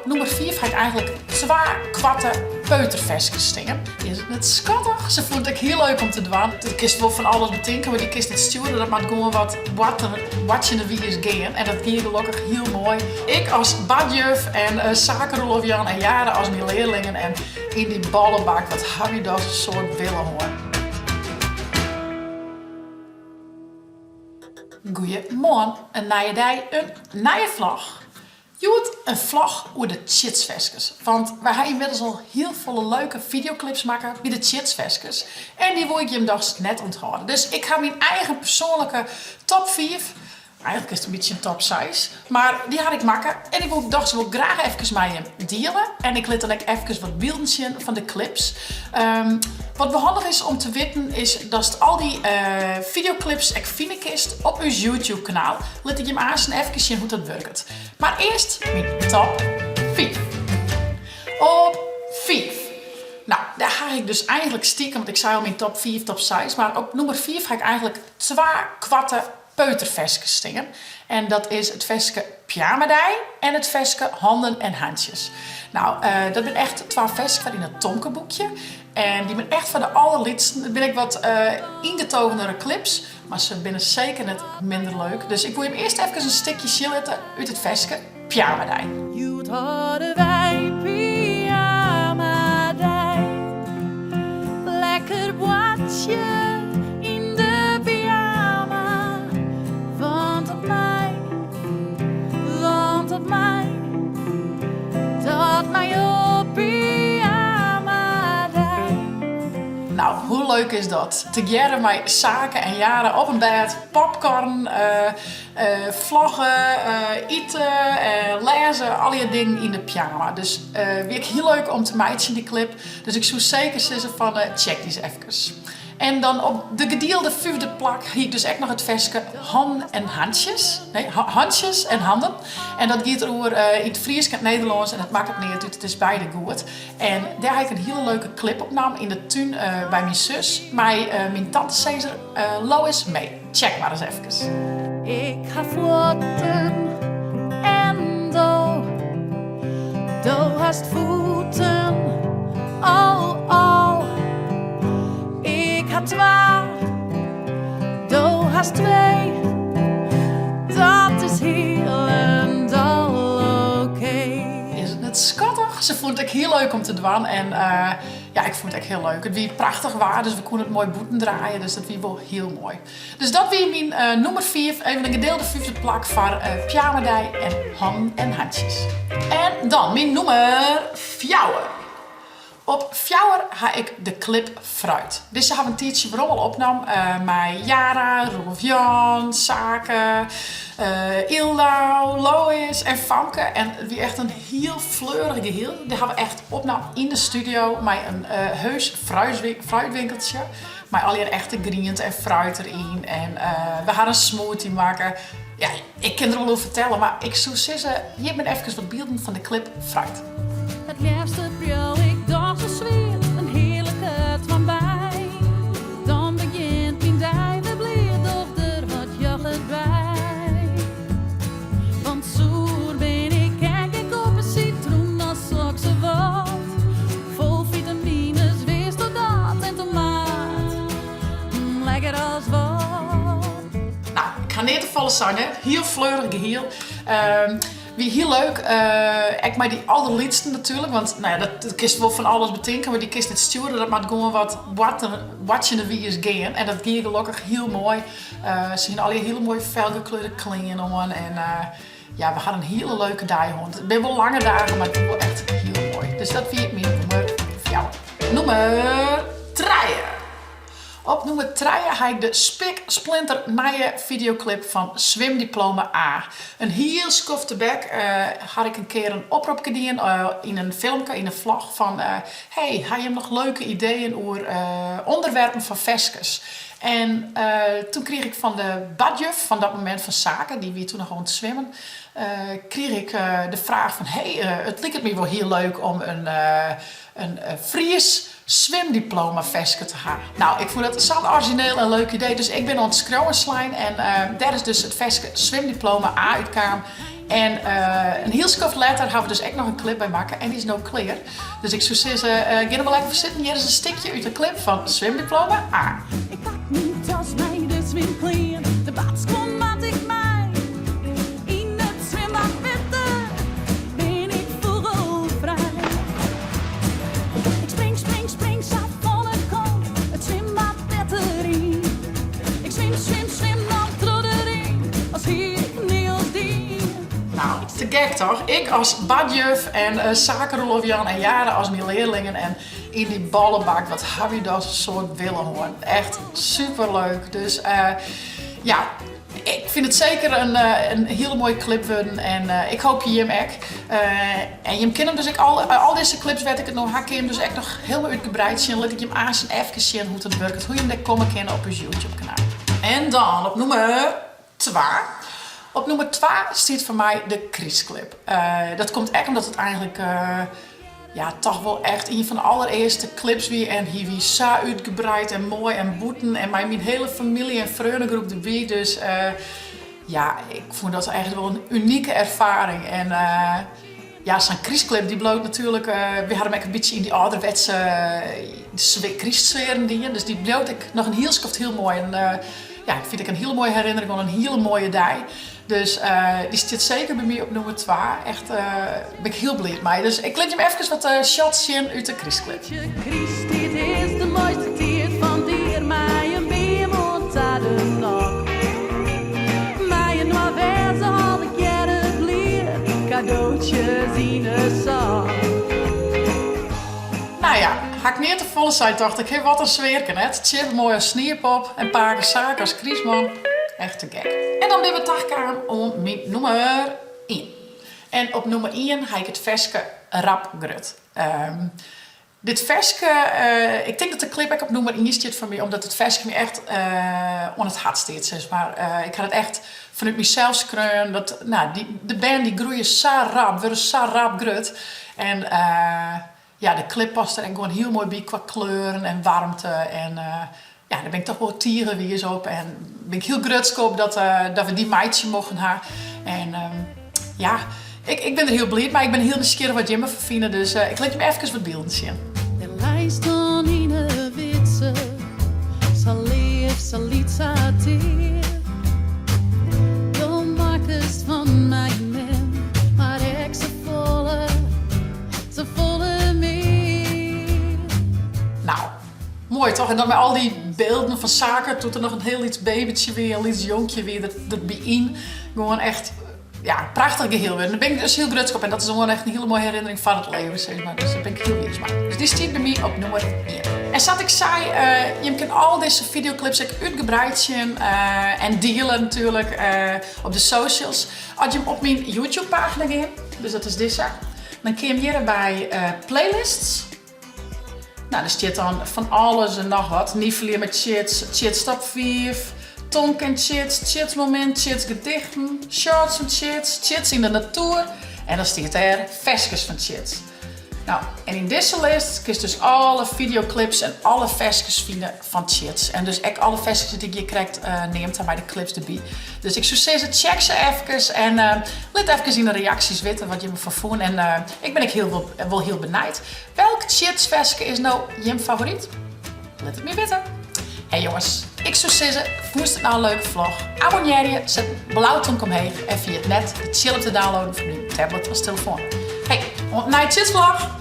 nummer 4 ga ik eigenlijk 2 kwarte peuterversjes stingen. Is het net schattig? Ze vond ik heel leuk om te doen. De kist wel van alles betinken, maar die kist niet sturen. Dat maakt gewoon wat je de wie is gaan. En dat ging gelukkig heel mooi. Ik als badjuf en zakenrol Jan en jaren als mijn leerlingen. En in die ballenbak, wat heb je dat soort willen hoor. Goeiemorgen, een nieuwe dag, een nieuwe vlog. Je moet een vlog over de chitsveskes. Want wij gaan inmiddels al heel veel leuke videoclips maken bij de chitsveskes. En die wil ik je hem dus net onthouden. Dus ik ga mijn eigen persoonlijke top 5. Eigenlijk is het een beetje een top 6. Maar die ga ik maken. En ik wil dus wel graag even met je delen. En ik liet dan ook even wat beelden zien van de clips. Wat wel handig is om te weten is dat al die videoclips ik vind kist op uw YouTube kanaal. Laat ik je hem aan en even zien hoe dat werkt. Maar eerst mijn top 5. Op 5. Nou, daar ga ik dus eigenlijk stiekem, want ik zei al mijn top 5, top 6. Maar op nummer 4 ga ik eigenlijk 2 kwarte peuterversjes stingen. En dat is het versje pyjamadij en het versje handen en handjes. Nou, dat zijn echt 2 versjes van in het Tomke-boekje. En die ben echt van de allerliedste. Dat ben ik wat ingetogenere clips. Maar ze zijn zeker net minder leuk. Dus ik wil je hem eerst even een stukje chilletten uit het versje pyjamadij. Joet hadden wij pyjamadij. Lekker watje in de pyjama. Want op mij, dat mij op pyjamadij. Nou, hoe leuk is dat? Te jaren met zaken en jaren op een bed, popcorn, vloggen, eten, lezen, al die dingen in de pyjama. Dus weer heel leuk om te meiden die clip. Dus ik zou zeker zeggen van check die eens even. En dan op de gedeelde 5e plak heb ik dus echt nog het versje handen en handjes. Nee, handjes en handen. En dat gaat over in het Fries en het Nederlands en het maakt het niet uit, het is beide goed. En daar heb ik een hele leuke clip opname in de tuin bij mijn zus. Met mijn tante Cesar Lois mee. Check maar eens even. Ik ga vlotten en do hast voeten, oh. Ik ga 2, do hast 2. Dat is heel en dal oké. Is het net schattig? Ze vond ik heel leuk om te doen. En ja, ik vond het echt heel leuk. Het wie prachtig waar, dus we konden het mooi boeten draaien. Dus dat wie wel heel mooi. Dus dat wie mijn nummer 4, even een gedeelde 5e plak voor pyjamadij en handen en handjes. En dan mijn nummer 4. Op 4 ga ik de clip Fruit. Dus ze hebben een tijdje waarom al opnam. Met Jara, Rolf Jan, Sake, Ilda, Lois en Famke. En het was echt een heel fleurig geheel. Die hebben we echt opnam in de studio met een heus fruitwinkeltje. Met al die echte groenten en fruit erin. En we gaan een smoothie maken. Ja, ik kan er wel over vertellen, maar ik zou zeggen, hier ben even wat beelden van de clip Fruit. Het liefste jou ik dag zo zweer, een heerlijke van bij. Dan begint mijn dijven bleed of er wat joggend bij. Want zoer ben ik, kijk ik op een citroen als ook ze wat. Vol vitamines, wees door dat en tomaat. Lekker als wat. Nou, ik ga niet te vallen zijn, hè. Heel fleurig geheel. Wie heel leuk, ik maar die allerliedste natuurlijk, want nou ja, dat kist wel van alles betinken, maar die kist niet sturen, dat maakt gewoon wat je de wie is gaan. En dat ging gelukkig heel mooi. Ze zien al die hele mooie felgekleurde klingen aan en ja, we hadden een hele leuke dag. Het zijn wel lange dagen, maar het was wel echt heel mooi. Dus dat wie mijn nummer 4. Nummer 3. Op nummer 3 heb ik de splinter nieuwe videoclip van Zwemdiploma A. Een heel schofte bek had ik een keer een oproep gedaan in een filmpje, in een vlog van hey, heb je nog leuke ideeën over onderwerpen van versjes? En toen kreeg ik van de badjuf van dat moment van Zaken, die weer toen nog aan het zwemmen, kreeg ik de vraag van hey, het lijkt me wel heel leuk om een Fries zwemdiploma versje te gaan. Nou, ik vond dat zo'n origineel en leuk idee, dus ik ben aan het scrollen en daar is dus het versje zwemdiploma A uitkwam. En een heel skoft later hebben we dus echt nog een clip bij maken en die is nou clear. Dus ik zou zeggen, ga er wel even zitten. Hier is een stukje uit de clip van Zwemdiploma A. Ik pak mijn tas mee, de zwemkleer. De bad komt wat ik mij. In het zwembad vetten ben ik vogelvrij. Ik spring, spring, spring, zat volle kom. Het zwembad erin. Ik zwem, zwem, zwem, dan trot erin. Als hier Niels Dien. Nou, te gek toch? Ik als badjuf en zakenrol Jan en jaren als mijn leerlingen en in die ballenbak, wat heb je dat soort willen horen. Echt superleuk. Dus ja, ik vind het zeker een hele mooie clip worden en ik hoop je hem ook. En je kent hem dus al deze clips werd ik het nog hakken hem dus echt nog helemaal uitgebreid zien. Laat ik je hem aan zijn even zien hoe het werkt, hoe je hem daar komen kennen op ons YouTube kanaal. En dan op nummer 2. Op nummer 2 staat voor mij de Kriesclip. Dat komt echt omdat het eigenlijk ja, toch wel echt een van de allereerste clips wie en hier wie zo uitgebreid en mooi en boeten en mijn hele familie en vriendengroep erbij. Dus ja, ik vond dat eigenlijk wel een unieke ervaring. En ja, zo'n Kriesclip die bloot natuurlijk, we hadden hem een beetje in die ouderwetse Kriessferen die, dus die bloot ik nog een heel skoft heel mooi. En ja, ik vind ik een hele mooie herinnering van een hele mooie dag. Dus die zit zeker bij mij op nummer 2. Echt ben ik heel blij mee. Dus ik laat je hem even wat shots zien uit de Kriesclip. Kries, dit is de mooiste tijd van dier. Mij een beemond aan de nok. Mij een noir zal ik jaren leer. Cadeautjes in de zak. Nou ja, ga ik niet te volle zijn, dacht ik. Heb wat een sfeerken, hè? Het chip, mooie snierpop en paar zaken als Kriesman. Echt te gek. En dan hebben we het gaan om mijn nummer 1. En op nummer 1 ga ik het verske Rapgrut. Dit verske, ik denk dat de clip ook op nummer 1 staat voor mij, omdat het verske me echt on het hart staat, zeg maar. Ik had het echt vanuit mezelf schreeuwen. Dat, nou, de band die groeien zo rap, worden zo rap grut. En ja, de clip past er en gewoon heel mooi bij qua kleuren en warmte. En ja, daar ben ik toch wel tieren wie is op. En ben ik heel grutsk op dat we die meidje mogen hebben. En ja, ik ben er heel blij, maar ik ben heel nieuwsgierig wat Jimmy van vinden. Dus ik laat je me even wat beelden zien. De lijst dan in de witse. Zal leef, zal liet sateer. Je maakt van mij men. Maar ik ze volle meer. Nou, mooi toch? En dan met al die beelden van zaken, toen er nog een heel iets babytje weer, een iets jonkje weer, dat bijeen. Gewoon echt, ja, prachtig geheel weer. Daar ben ik dus heel grutsk op en dat is gewoon echt een hele mooie herinnering van het leven, zeg maar. Dus daar ben ik heel blij mee. Dus die stiet bij mij op nummer 1. En zoals ik zei, je kan al deze videoclips ook uitgebreid zien en delen natuurlijk op de socials. Als je hem op mijn YouTube pagina gaat, dus dat is deze, dan kun je hem hier bij playlists. Nou, er staat dan van alles en nog wat. Nivelier met chits, chits stap 5, tonk en chits, chits moment, chits gedichten, shorts van chits, chits in de natuur. En dan staat er versjes van chits. Nou, en in deze lijst kun je dus alle videoclips en alle versjes vinden van chits. En dus echt alle versjes die je krijgt, neemt aan bij de clips erbij. Dus ik zou zeggen, check ze even en laat even in de reacties weten wat je me van vond. En ik ben wel heel benieuwd. Welk chits versje is nou je favoriet? Laat het me weten. Hey jongens, ik zou zeggen, vond het nou een leuke vlog? Abonneer je, zet blauwtonk omheen en via het net de chill op te downloaden van je tablet of telefoon. Hey, naar je chitsvlog!